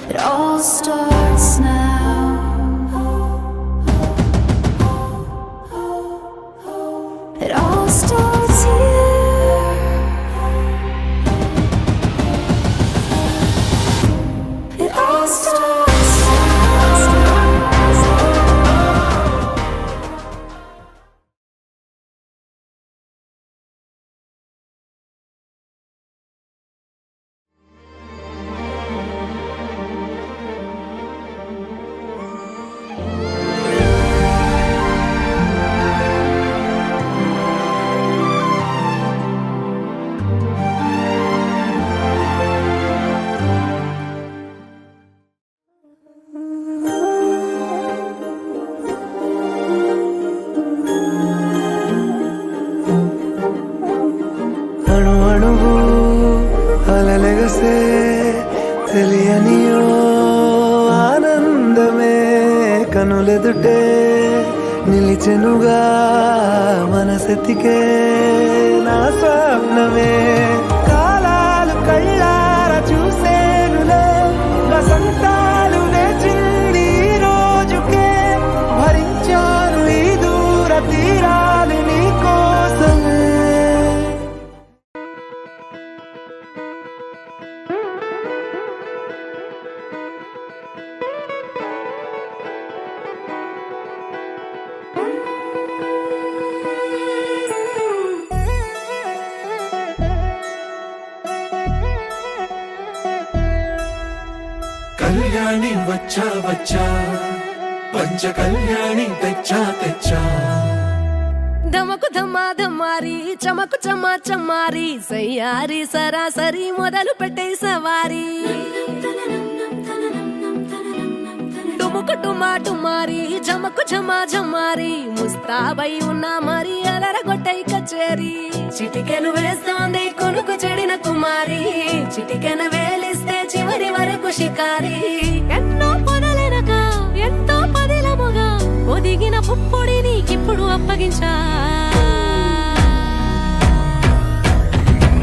It all starts now. It all starts here. It all starts now. అణు అణువు అలలెగసే తెలియనియో ఆనందమే కనులెదుటే నిలిచెనుగా మనసెతికే నా స్వప్నమే కాలాలు కళ్ళార చూసేనులే వసంతాలు వేచింది ఈ రోజుకే భరించాను ఈ దూర తీరాలు నీ కోసమే. కళ్యాణి వచ్చా వచ్చా పంచ కళ్యాణి తెచ్చా తెచ్చా ధమకు ధమ్మా ధమ్మారి చమకు చమ్మా చమ్మారి సయ్యారి సరాసరి మొదలు పెట్టే సవారి టుముకు టుమా టుమారి జమకు ఝమా ఝమారి ముస్తాబై ఉన్నా మరి అలరగొట్టై కచేరి చిటికెను వేస్తోంది కొనుకు చెడిన కుమారి చిటికెను వేలిస్తే చివరి వరకు షికారి ఎన్నో పొదలెనక ఎంతో పదిలముగా ఒదిగిన పుప్పొడి నీకిప్పుడు అప్పగించా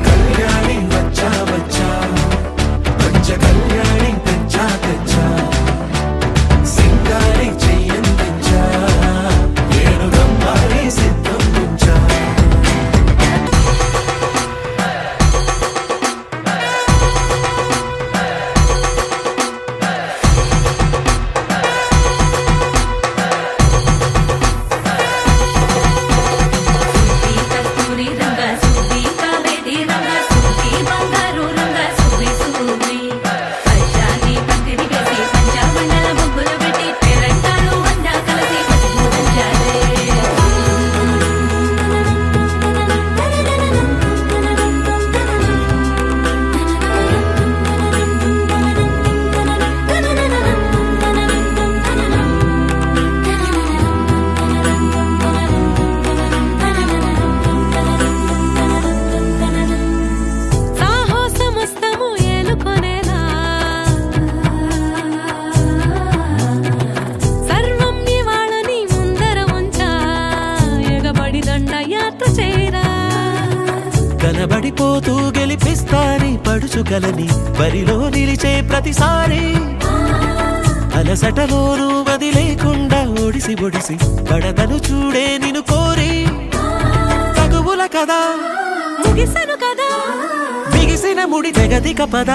కళ్యాణి వచ్చా వచ్చా పంచ కళ్యాణి తెచ్చా తెచ్చా సింగారి చెయ్యందించా ఏడు గమ్మారి సిద్ధం ఉంచా కస్తూరి రంగ సుబ్బి కావేరి రంగ సుబ్బి బంగారు రంగ సుబ్బి సుబ్బి పంచాది పందిరి వేసి పంచామండల ముగ్గులు పెట్టి పేరంటాలు అందా కలిసి పసిగూడంచారే సాహసమస్తము ఏలుకొనేలా సర్వం ఇవాళని ముందర ఉంచా ఎగబడి దండయాత్ర చేరా కనబడిపోతూ గెలిపిస్తాని పడుచుకలని బరిలో నిలిచే ప్రతిసారి అలసటలోనూ వదిలేకుండా ఒడిసి ఒడిసి పడతను చూడే నిన్ను కోరి తగువుల కదా ముగిసెను కదా బిగిసిన ముడి తెగదిక పద